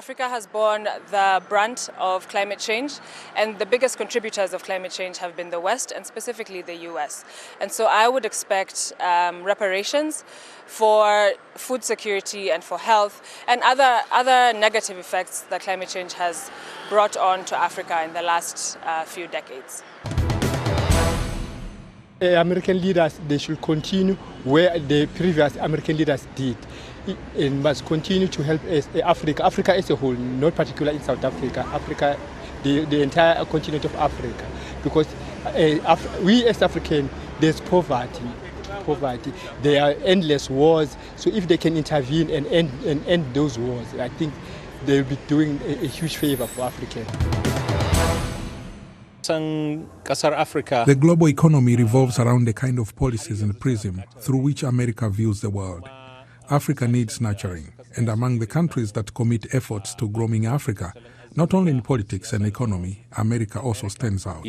Africa has borne the brunt of climate change, and the biggest contributors of climate change have been the West, and specifically the U.S. And so I would expect reparations for food security and for health and other negative effects that climate change has brought on to Africa in the last few decades. American leaders, they should continue where the previous American leaders did. It must continue to help Africa. Africa as a whole, not particularly in South Africa. Africa, the entire continent of Africa. Because we as Africans, there's poverty. There are endless wars. So if they can intervene and end those wars, I think they'll be doing a huge favor for Africa. The global economy revolves around the kind of policies and prism through which America views the world. Africa needs nurturing, and among the countries that commit efforts to grooming Africa, not only in politics and economy, America also stands out.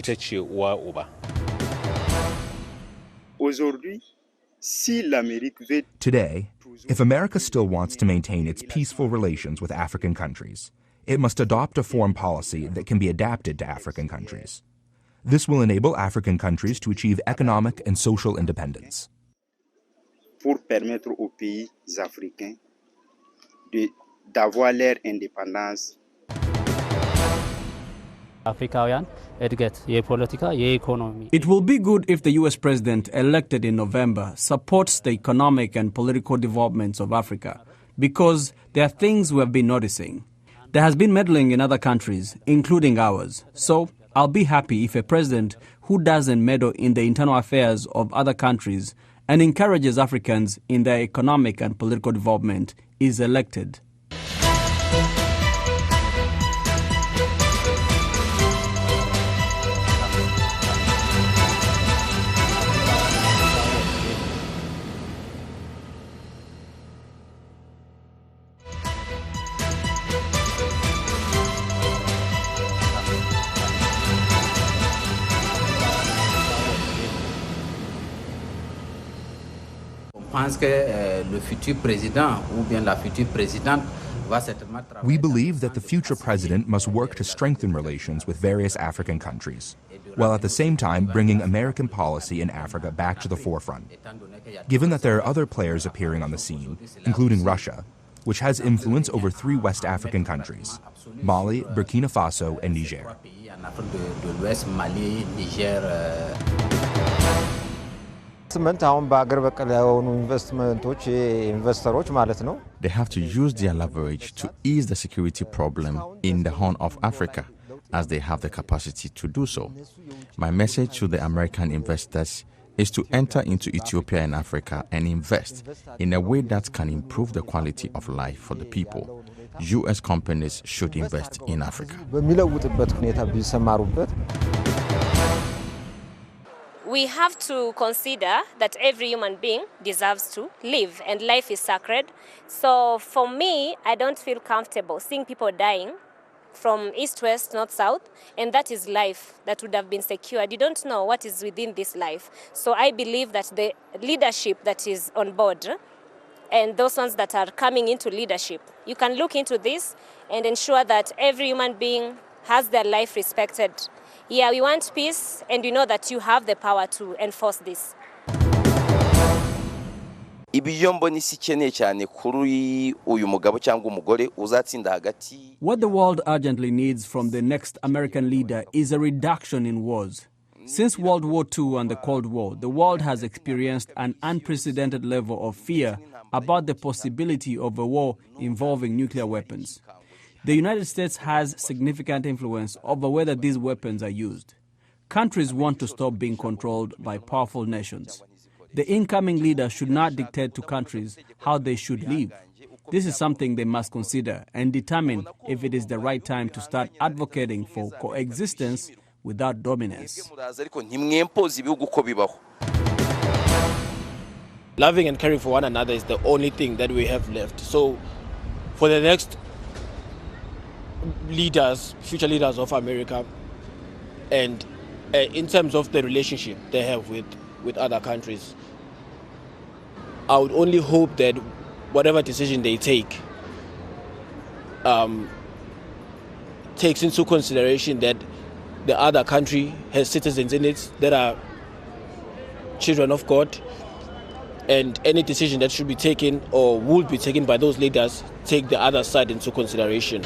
Today, if America still wants to maintain its peaceful relations with African countries, it must adopt a foreign policy that can be adapted to African countries. This will enable African countries to achieve economic and social independence. Pour permettre aux pays africains d'avoir leur indépendance. It will be good if the U.S. president elected in November supports the economic and political developments of Africa, because there are things we have been noticing. There has been meddling in other countries, including ours. So I'll be happy if a president who doesn't meddle in the internal affairs of other countries and encourages Africans in their economic and political development is elected. We believe that the future president must work to strengthen relations with various African countries, while at the same time bringing American policy in Africa back to the forefront. Given that there are other players appearing on the scene, including Russia, which has influence over 3 West African countries, Mali, Burkina Faso, and Niger. They have to use their leverage to ease the security problem in the Horn of Africa, as they have the capacity to do so. My message to the American investors is to enter into Ethiopia and Africa and invest in a way that can improve the quality of life for the people. U.S. companies should invest in Africa. We have to consider that every human being deserves to live, and life is sacred. So for me, I don't feel comfortable seeing people dying from east, west, north, south, and that is life that would have been secured. You don't know what is within this life. So I believe that the leadership that is on board and those ones that are coming into leadership, you can look into this and ensure that every human being has their life respected. Yeah, we want peace, and you know that you have the power to enforce this. What the world urgently needs from the next American leader is a reduction in wars. Since World War II and the Cold War, the world has experienced an unprecedented level of fear about the possibility of a war involving nuclear weapons. The United States has significant influence over whether these weapons are used. Countries want to stop being controlled by powerful nations. The incoming leader should not dictate to countries how they should live. This is something they must consider and determine if it is the right time to start advocating for coexistence without dominance. Loving and caring for one another is the only thing that we have left. So for the next leaders, future leaders of America, and in terms of the relationship they have with other countries, I would only hope that whatever decision they take takes into consideration that the other country has citizens in it that are children of God, and any decision that should be taken or would be taken by those leaders take the other side into consideration.